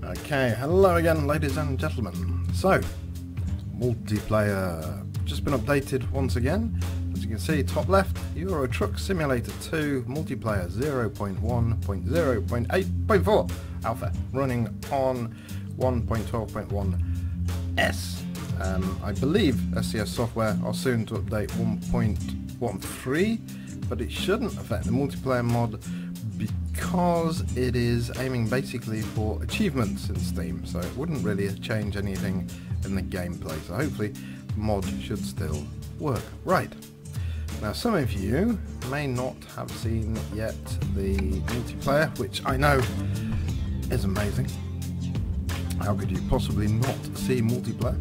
Okay, hello again ladies and gentlemen. So, multiplayer just been updated once again. As you can see, top left, Euro Truck Simulator 2 multiplayer 0.1.0.8.4 alpha, running on 1.12.1s. I believe SCS software are soon to update 1.13, but it shouldn't affect the multiplayer mod because it is aiming basically for achievements in Steam, so it wouldn't really change anything in the gameplay, so hopefully the mod should still work. Right, now some of you may not have seen yet the multiplayer, which I know is amazing. How could you possibly not see multiplayer?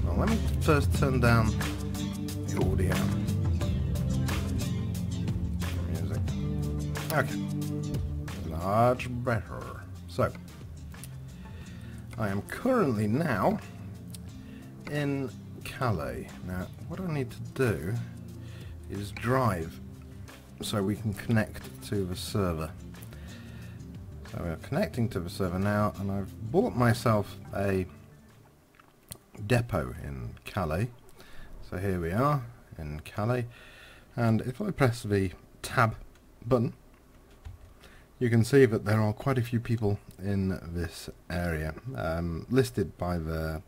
Well, let me first turn down the audio. Okay, much better. So, I am currently now in Calais. Now, what I need to do is drive so we can connect to the server. So we're connecting to the server now, and I've bought myself a depot in Calais. So here we are in Calais, and if I press the tab button, you can see that there are quite a few people in this area, listed by the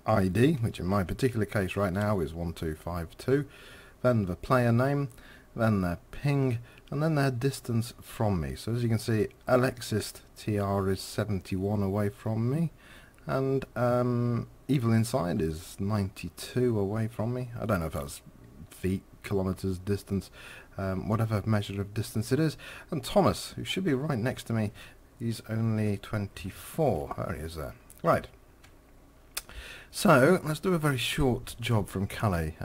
ID, which in my particular case right now is 1252, then the player name, then their ping, and then their distance from me. So as you can see, Alexis TR is 71 away from me, and Evil Inside is 92 away from me. I don't know if that's feet, kilometers, distance, whatever measure of distance it is. And Thomas, who should be right next to me, he's only 24. There he is there. Right. So, let's do a very short job from Calais.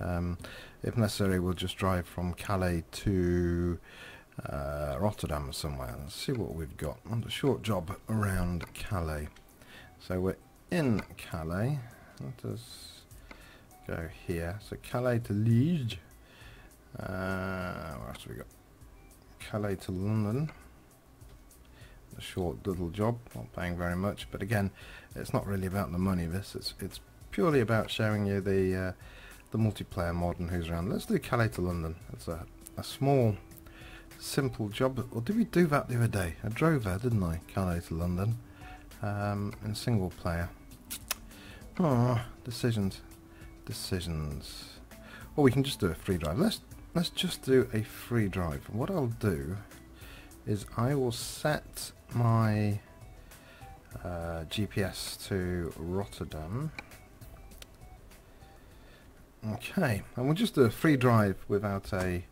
If necessary, we'll just drive from Calais to Rotterdam or somewhere. Let's see what we've got. And a short job around Calais. So, we're in Calais. Let us go here. So, Calais to Liège. What else have we got? Calais to London. A short little job, not paying very much, but again, it's not really about the money. It's purely about showing you the multiplayer mod and who's around. Let's do Calais to London. It's a small, simple job. Or did we do that the other day? I drove there, didn't I? Calais to London, in single player. Oh, decisions. Or we can just do a free drive. Let's just do a free drive. What I'll do is I will set my GPS to Rotterdam. Okay, and we'll just do a free drive without a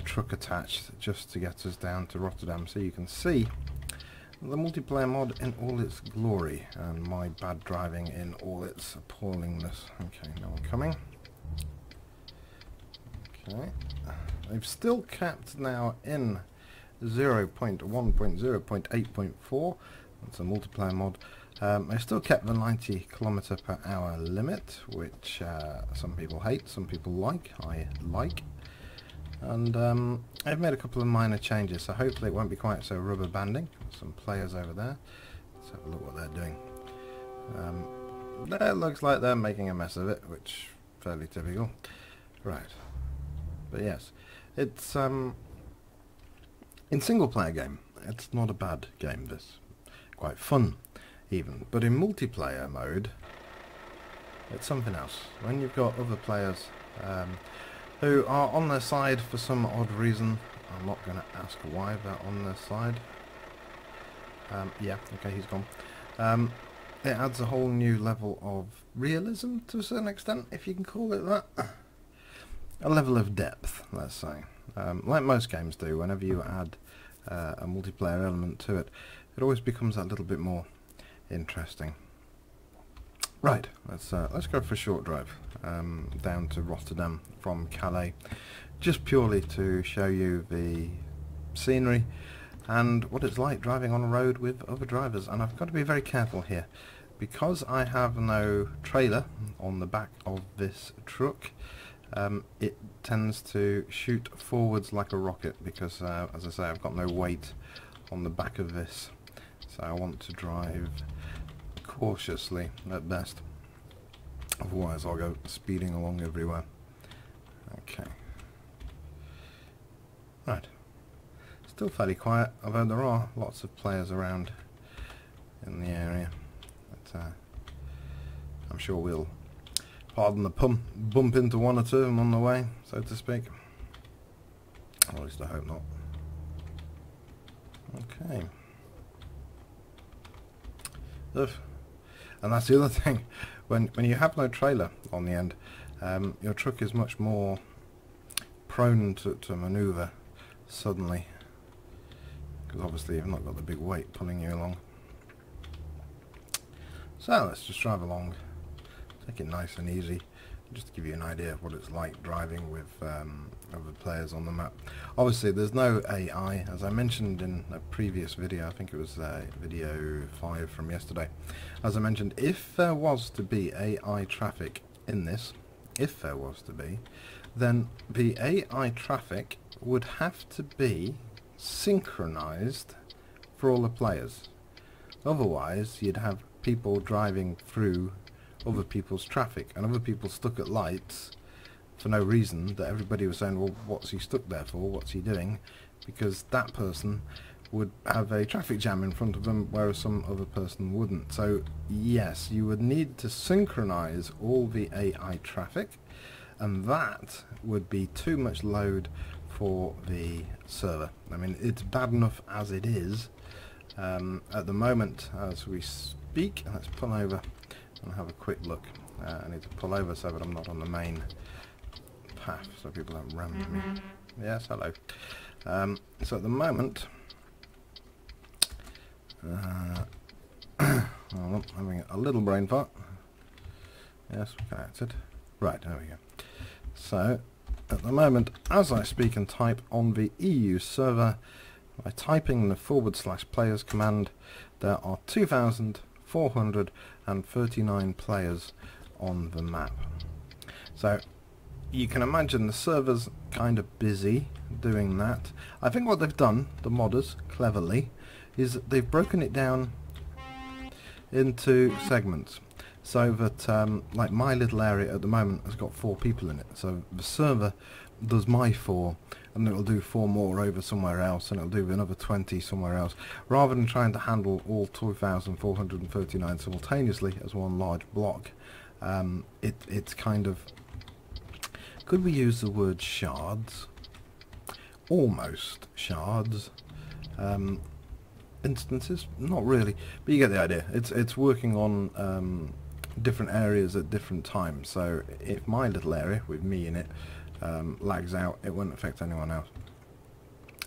truck attached, just to get us down to Rotterdam, so you can see the multiplayer mod in all its glory and my bad driving in all its appallingness. Okay, now I'm coming. Okay, I've still kept now in 0.1.0.8.4. That's a multiplayer mod. I still kept the 90 km/h limit, which some people hate, some people like. I like. And I've made a couple of minor changes, so hopefully it won't be quite so rubber banding. Some players over there. Let's have a look what they're doing. It looks like they're making a mess of it, which is fairly typical. Right. But yes, it's in single player game, it's not a bad game, this. Quite fun even. But in multiplayer mode, it's something else. When you've got other players who are on their side for some odd reason, I'm not going to ask why they're on their side. Yeah, okay, he's gone. It adds a whole new level of realism to a certain extent, if you can call it that. A level of depth, let's say. Like most games do, whenever you add a multiplayer element to it, it always becomes that little bit more interesting. Right, let's go for a short drive down to Rotterdam from Calais, just purely to show you the scenery and what it's like driving on a road with other drivers. And I've got to be very careful here, because I have no trailer on the back of this truck. It tends to shoot forwards like a rocket because, as I say, I've got no weight on the back of this So I want to drive cautiously at best. Otherwise I'll go speeding along everywhere. Okay. Right. Still fairly quiet, although there are lots of players around in the area. But I'm sure we'll, pardon the pun, bump into one or two of them on the way, so to speak. Or at least I hope not. Okay. Ugh. And that's the other thing. When you have no trailer on the end, your truck is much more prone to manoeuvre suddenly. Because obviously you've not got the big weight pulling you along. So let's just drive along. Take it nice and easy. Just to give you an idea of what it's like driving with other players on the map. Obviously there's no AI, as I mentioned in a previous video. I think it was video 5 from yesterday. As I mentioned, if there was to be AI traffic in this, if there was to be, then the AI traffic would have to be synchronized for all the players. Otherwise you'd have people driving through other people's traffic and other people stuck at lights for no reason, that everybody was saying, well, what's he stuck there for, what's he doing, because that person would have a traffic jam in front of them whereas some other person wouldn't. So yes, you would need to synchronize all the AI traffic, and that would be too much load for the server. I mean, it's bad enough as it is at the moment as we speak. Let's pull over and have a quick look. I need to pull over so that I'm not on the main path, so people don't ram me. Yes, hello. So at the moment, I'm having a little brain fart. Yes, we connected. Right, there we go. So at the moment, as I speak and type on the EU server, by typing the /players command, there are 2,439 players on the map. So you can imagine the server's kind of busy doing that. I think what they've done, the modders, cleverly, is that they've broken it down into segments. So that, like my little area at the moment has got 4 people in it. So the server does my 4, and it'll do 4 more over somewhere else, and it'll do another 20 somewhere else, rather than trying to handle all 2,439 simultaneously as one large block. It's kind of, could we use the word shards? Almost shards. Instances? Not really, but you get the idea. It's working on different areas at different times. So if my little area with me in it lags out, it won't affect anyone else.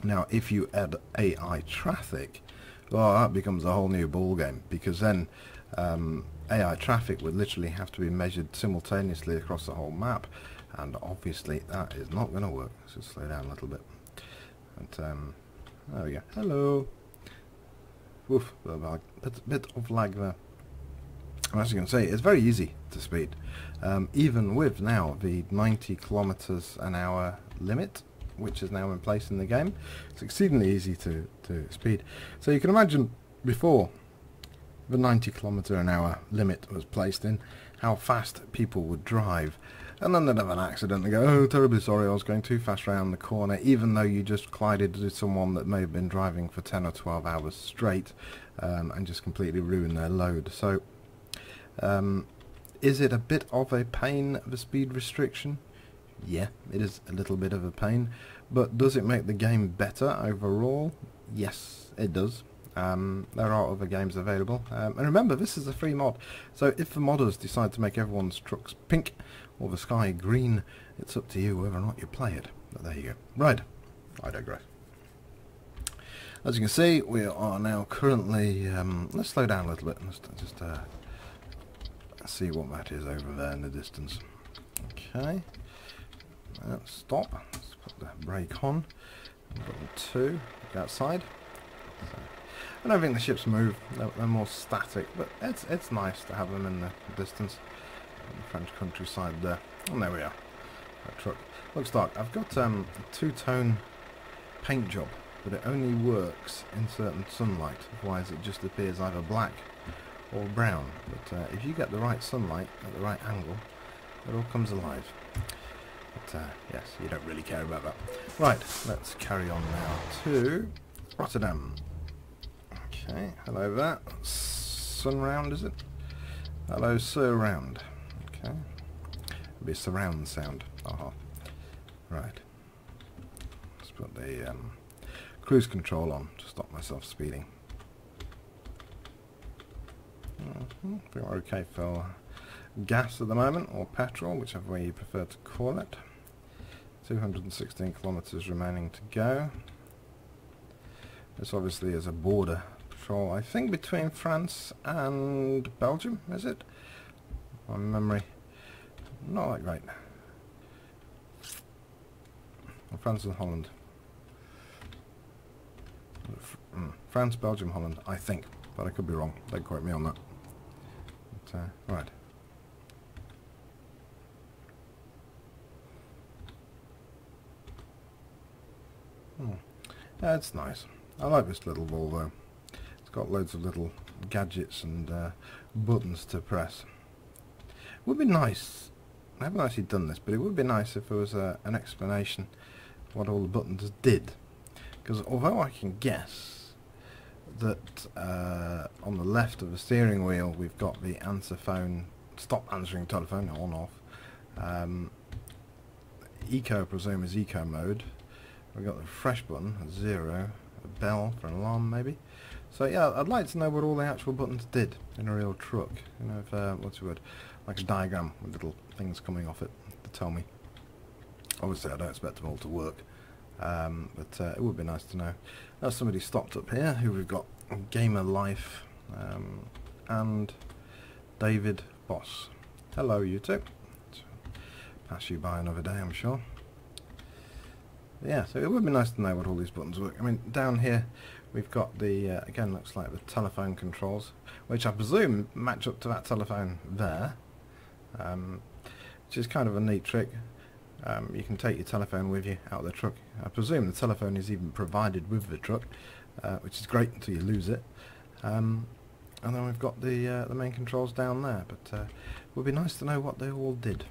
Now if you add AI traffic, well, that becomes a whole new ball game, because then AI traffic would literally have to be measured simultaneously across the whole map, and obviously that is not going to work. Let's just slow down a little bit. But there we go. Hello. Woof, bit of lag there. As you can see, it's very easy to speed, even with now the 90 kilometers an hour limit, which is now in place in the game. It's exceedingly easy to speed. So you can imagine before the 90 kilometer an hour limit was placed in, how fast people would drive, and then they'd have an accident and go, oh, terribly sorry, I was going too fast round the corner, even though you just collided with someone that may have been driving for 10 or 12 hours straight, and just completely ruined their load. So is it a bit of a pain, the speed restriction? Yeah, it is a little bit of a pain, but does it make the game better overall? Yes, it does. There are other games available, and remember, this is a free mod, so if the modders decide to make everyone's trucks pink or the sky green, it's up to you whether or not you play it. But there you go. Right, I digress. As you can see, we are now currently, let's slow down a little bit and just see what that is over there in the distance. Okay, let's stop, let's put the brake on, button 2, go outside. So, I don't think the ships move, they're more static, but it's nice to have them in the distance. In the French countryside there. And there we are. That truck. Looks dark. I've got a 2-tone paint job but it only works in certain sunlight, otherwise it just appears either black or brown. But if you get the right sunlight at the right angle, it all comes alive. But yes, you don't really care about that. Right, let's carry on now to Rotterdam. Okay, hello there. Sunround, is it? Hello, surround. Okay. It'll be a surround sound. Aha. Right. Let's put the cruise control on to stop myself speeding. I think we're okay for gas at the moment, or petrol, whichever way you prefer to call it. 216 kilometres remaining to go. This obviously is a border patrol, I think between France and Belgium, is it? My memory, not that great. Or France and Holland. France, Belgium, Holland, I think, but I could be wrong. Don't quote me on that. But, right. Yeah, it's nice. I like this little Volvo. It's got loads of little gadgets and buttons to press. It would be nice, I haven't actually done this, but it would be nice if there was an explanation what all the buttons did. Because although I can guess that on the left of the steering wheel we've got the answer phone, stop answering telephone, on off. Eco, I presume, is eco mode. We've got the refresh button, 0, a bell for an alarm maybe. So yeah, I'd like to know what all the actual buttons did in a real truck. You know, if, what's the word, like a diagram with little things coming off it to tell me. Obviously I don't expect them all to work, but it would be nice to know. There's somebody stopped up here who we've got Gamer Life and David Boss. Hello you two. Pass you by another day, I'm sure. Yeah, so it would be nice to know what all these buttons work. I mean, down here we've got the, again, looks like the telephone controls, which I presume match up to that telephone there, which is kind of a neat trick. You can take your telephone with you out of the truck. I presume the telephone is even provided with the truck, which is great until you lose it. And then we've got the main controls down there, but it would be nice to know what they all did.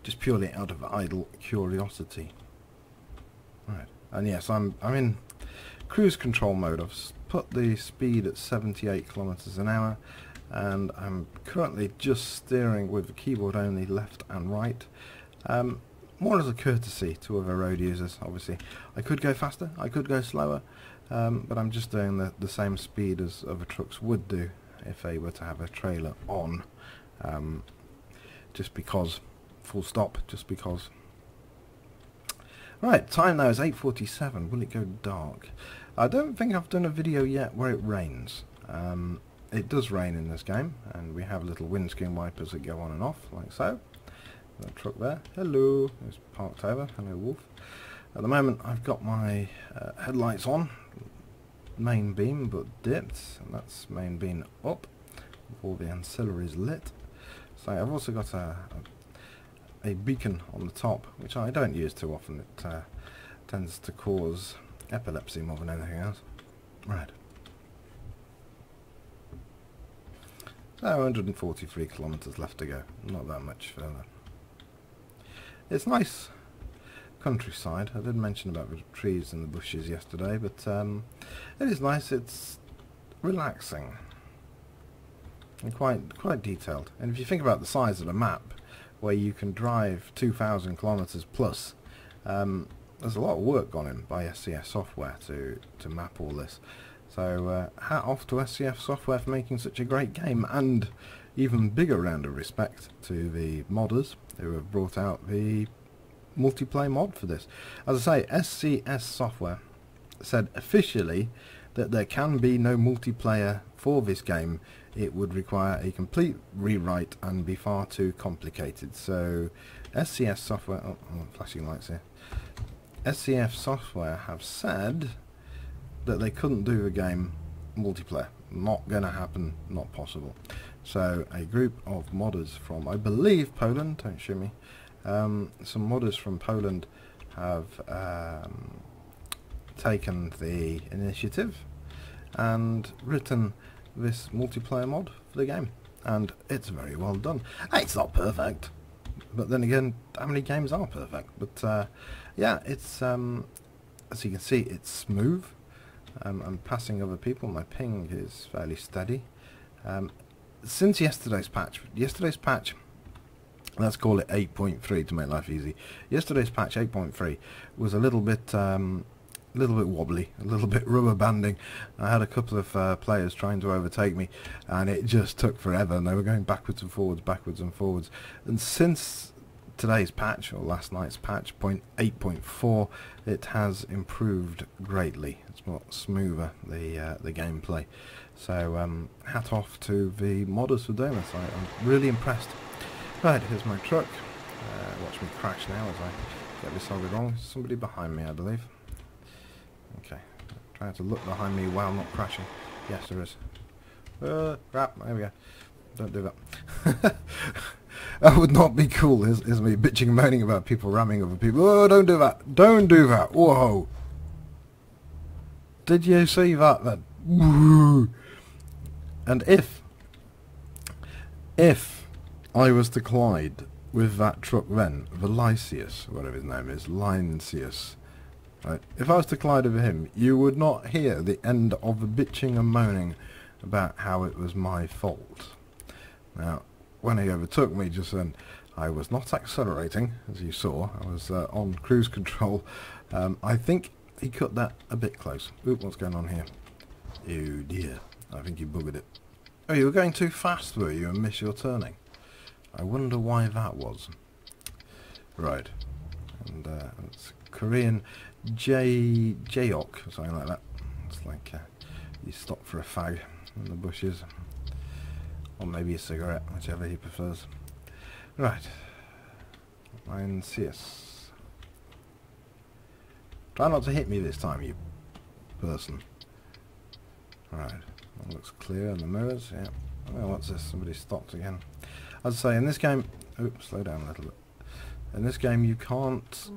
Just purely out of idle curiosity. Right, and yes, I'm in cruise control mode. I've put the speed at 78 kilometers an hour, and I'm currently just steering with the keyboard only, left and right. More as a courtesy to other road users, obviously. I could go faster, I could go slower, but I'm just doing the same speed as other trucks would do if they were to have a trailer on. Just because. Full stop, just because. Right, time now is 8:47. Will it go dark? I don't think I've done a video yet where it rains. It does rain in this game, and we have little windscreen wipers that go on and off, like so. That truck there. Hello. It's parked over. Hello, Wolf. At the moment, I've got my headlights on. Main beam, but dipped. And that's main beam up. With all the ancillaries lit. So I've also got a beacon on the top, which I don't use too often. It tends to cause epilepsy more than anything else. Right. So 143 kilometers left to go. Not that much further. It's nice countryside. I did mention about the trees and the bushes yesterday, but it is nice. It's relaxing and quite detailed. And if you think about the size of the map, where you can drive 2,000 kilometers plus, there's a lot of work gone in by SCS software to map all this. So hat off to SCS software for making such a great game, and even bigger round of respect to the modders who have brought out the multiplayer mod for this. As I say, SCS software said officially that there can be no multiplayer for this game. It would require a complete rewrite and be far too complicated. So SCS software, oh, flashing lights here. SCS software have said that they couldn't do the game multiplayer. Not going to happen, not possible. So a group of modders from, I believe, Poland, don't shoot me, some modders from Poland have taken the initiative and written this multiplayer mod for the game, and it's very well done. It's not perfect, but then again, how many games are perfect? But yeah, it's as you can see, it's smooth. I'm passing other people. My ping is fairly steady. Since yesterday's patch, let's call it 8.3 to make life easy. Yesterday's patch 8.3 was a little bit wobbly, a little bit rubber banding. I had a couple of players trying to overtake me, and it just took forever, and they were going backwards and forwards. And since today's patch, or last night's patch, 8.4, it has improved greatly. It's more smoother, the gameplay. So hat off to the modders for doing this. I'm really impressed. Right, here's my truck. Watch me crash now as I get this solid wrong. There's somebody behind me, I believe. Okay, trying to look behind me while not crashing. Yes, there is. Crap, there we go. Don't do that. That would not be cool, is me bitching and moaning about people ramming other people. Oh, don't do that. Don't do that. Whoa. Did you see that then? Woo. And if I was to collide with that truck then, the Lysius, whatever his name is, Lysius, right? If I was to collide with him, you would not hear the end of the bitching and moaning about how it was my fault. Now, when he overtook me just then, I was not accelerating, as you saw. I was on cruise control. I think he cut that a bit close. Oop, what's going on here? Oh dear, I think he buggered it. Oh, you were going too fast, were you, and missed your turning? I wonder why that was. Right, and it's Korean Jayok, or something like that. It's like you stop for a fag in the bushes. Or maybe a cigarette, whichever he prefers. Right. CS. Try not to hit me this time, you person. Right. That looks clear in the mirrors. Yeah. Oh, what's this? Somebody stopped again. I'd say in this game... Oops, slow down a little bit. In this game you can't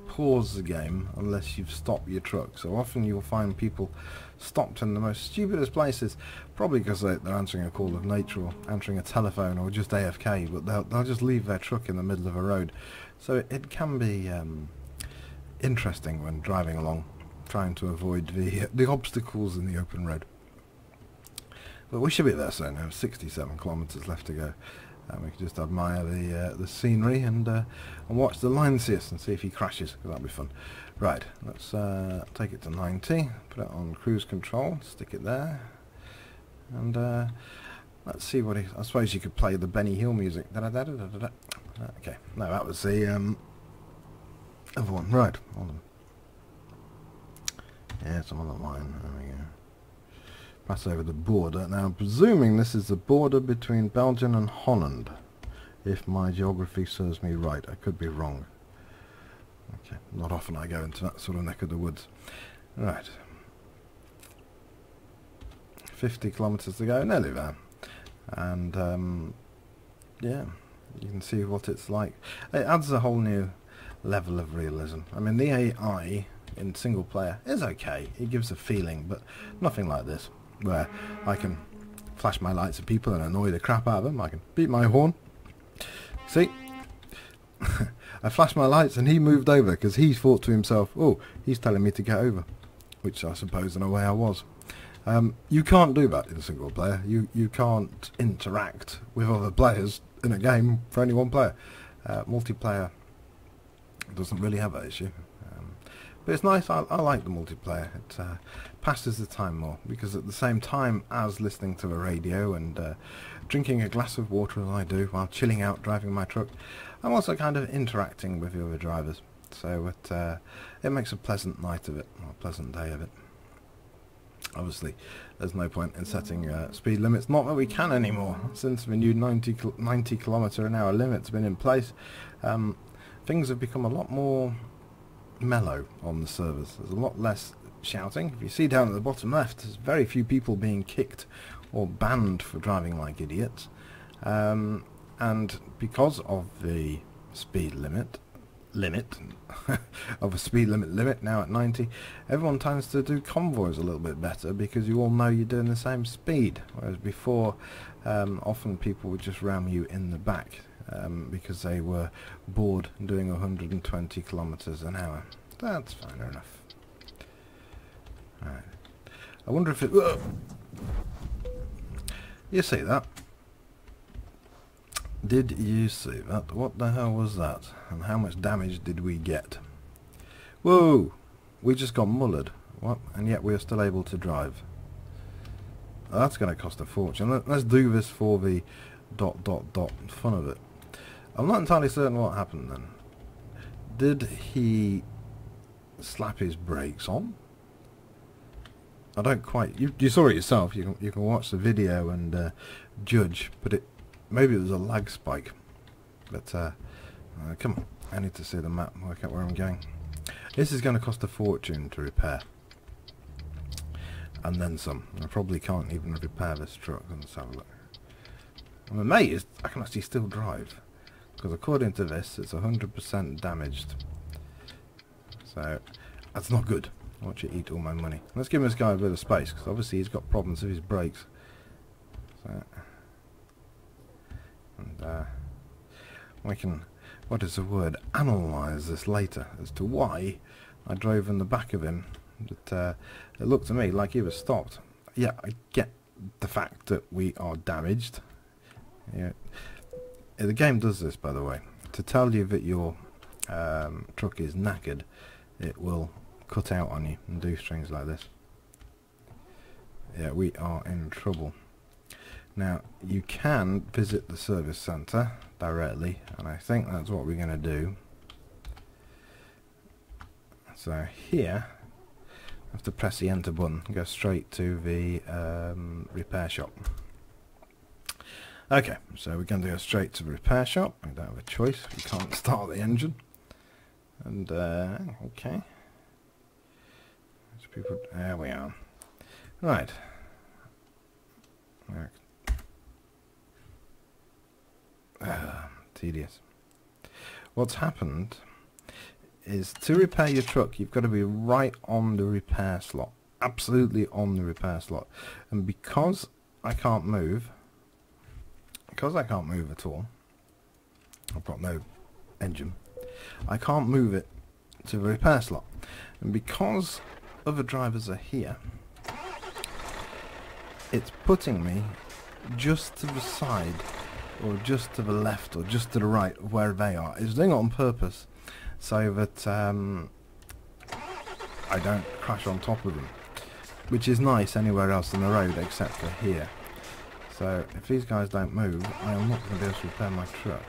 pause the game unless you've stopped your truck. So often you'll find people stopped in the most stupidest places, probably because they're answering a call of nature or answering a telephone or just AFK, but they'll just leave their truck in the middle of a road. So it can be interesting when driving along, trying to avoid the obstacles in the open road. But we should be there soon. We have 67 kilometres left to go. We can just admire the scenery and watch the Lysius and see if he crashes, because that'll be fun. Right, let's take it to 90, put it on cruise control, stick it there, and let's see what he... I suppose you could play the Benny Hill music. Okay, no, that was the other one. Right, hold on. Yeah, it's on the line. There we go. Pass over the border. Now, I'm presuming this is the border between Belgium and Holland, if my geography serves me right. I could be wrong. Okay, not often I go into that sort of neck of the woods. Right. 50 kilometres to go, nearly there. And, yeah, you can see what it's like. It adds a whole new level of realism. I mean, the AI in single player is okay. It gives a feeling, but nothing like this, where I can flash my lights at people and annoy the crap out of them. I can beat my horn. See? I flashed my lights and he moved over because he thought to himself, oh, he's telling me to get over. Which I suppose in a way I was. You can't do that in a single player. You can't interact with other players in a game for only one player. Multiplayer doesn't really have that issue. But it's nice. I like the multiplayer. It passes the time more, because at the same time as listening to a radio and drinking a glass of water as I do while chilling out driving my truck, I'm also kind of interacting with the other drivers. So it makes a pleasant night of it, or a pleasant day of it. Obviously, there's no point in setting speed limits. Not that we can anymore. Since the new 90 km/h limit's been in place, things have become a lot more mellow on the servers. There's a lot less shouting. If you see down at the bottom left, there's very few people being kicked or banned for driving like idiots. And because of the speed limit, limit of a speed limit now at 90, everyone tends to do convoys a little bit better because you all know you're doing the same speed, whereas before often people would just ram you in the back because they were bored doing 120 kilometers an hour. That's fine enough. Right. I wonder if it... You see that? Did you see that? What the hell was that? And how much damage did we get? Whoa! We just got mullered. What? And yet we are still able to drive. That's going to cost a fortune. Let's do this for the ... fun of it. I'm not entirely certain what happened then. Did he slap his brakes on? I don't quite... You saw it yourself. You can watch the video and judge, but maybe it was a lag spike. But come on, I need to see the map, work out where I'm going. This is going to cost a fortune to repair, and then some. I probably can't even repair this truck. Let's have a look. I'm amazed I can actually still drive, because according to this it's 100% damaged. So that's not good. Watch it eat all my money. Let's give this guy a bit of space, because obviously he's got problems with his brakes. So, and we can, what is the word, analyse this later as to why I drove in the back of him. But it looked to me like he was stopped. Yeah, I get the fact that we are damaged. Yeah, the game does this, by the way, to tell you that your truck is knackered. It will cut out on you and do things like this. Yeah, we are in trouble. Now, you can visit the service centre directly, and I think that's what we're going to do. So here, I have to press the enter button and go straight to the repair shop. Okay, so we're going to go straight to the repair shop. We don't have a choice, we can't start the engine. And, okay. People, there we are. Right. Tedious. What's happened is, to repair your truck you've got to be right on the repair slot, absolutely on the repair slot, and because I can't move at all, I've got no engine, I can't move it to the repair slot, and because other drivers are here, it's putting me just to the side, or just to the left, or just to the right of where they are. It's doing it on purpose so that I don't crash on top of them, which is nice anywhere else on the road except for here. So if these guys don't move, I am not going to be able to repair my truck.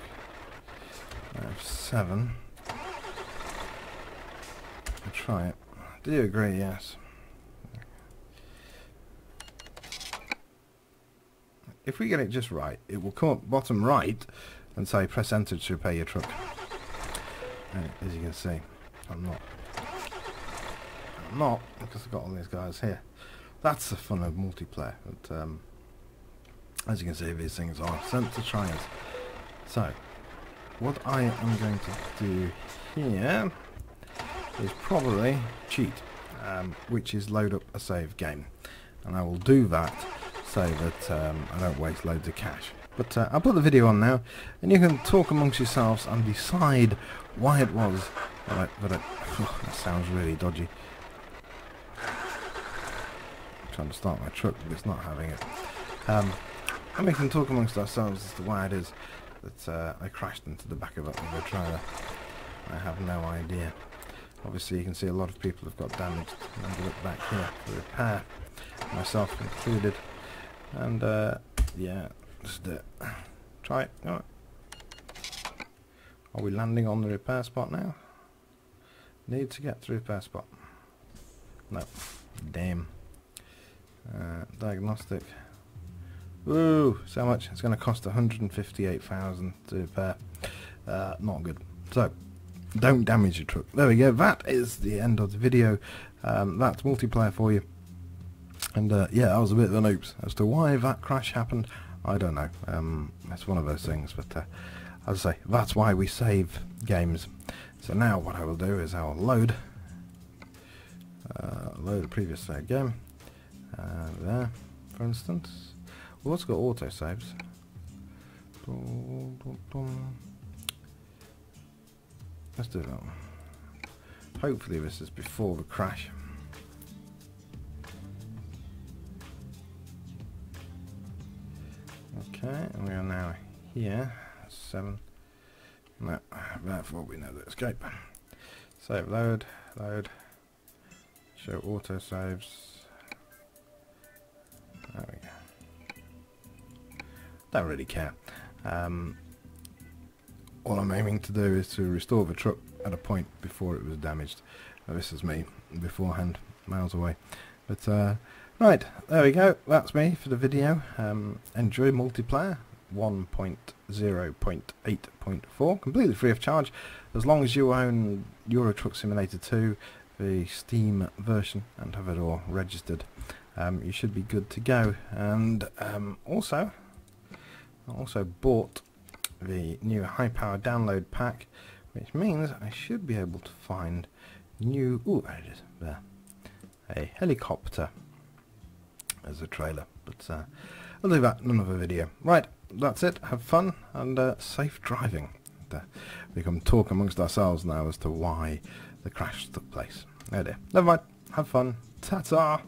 I have 7. I'll try it. Do you agree? Yes. If we get it just right, it will come up bottom right and say press enter to repair your truck. And as you can see, I'm not, because I've got all these guys here. That's the fun of multiplayer. But as you can see, these things are sent to trials. So what I am going to do here is probably cheat, which is load up a save game, and I will do that so that I don't waste loads of cash. But I'll put the video on now, and you can talk amongst yourselves and decide why it was that that sounds really dodgy. I'm trying to start my truck, but it's not having it. And we can talk amongst ourselves as to why it is that I crashed into the back of a trailer. I have no idea. Obviously you can see a lot of people have got damaged. I'm going to look back here for repair, myself included. And yeah, just try it. All right. Are we landing on the repair spot now? Need to get to the repair spot. No. Damn. Diagnostic. Woo! So much. It's going to cost 158,000 to repair. Not good. So, don't damage your truck. There we go. That is the end of the video. That's multiplayer for you. And yeah, that was a bit of an oops. As to why that crash happened, I don't know. It's one of those things. But as I say, that's why we save games. So now what I will do is I will load the previous save game there, for instance. Well, it's got auto saves. Let's do that one. Hopefully this is before the crash. Okay, and we are now here. 7. No, therefore we know the escape. Save, load, show auto saves. There we go. Don't really care. All I'm aiming to do is to restore the truck at a point before it was damaged. Now, this is me beforehand, miles away. But right, there we go. That's me for the video. Enjoy multiplayer 1.0.8.4, completely free of charge, as long as you own Euro Truck Simulator 2, the Steam version, and have it all registered. You should be good to go. And I also bought the new high power download pack, which means I should be able to find new, there it is, there, a helicopter as a trailer, but I'll do that in another video. Right, that's it, have fun and safe driving. We can talk amongst ourselves now as to why the crash took place. Oh dear, never mind, have fun, ta-ta!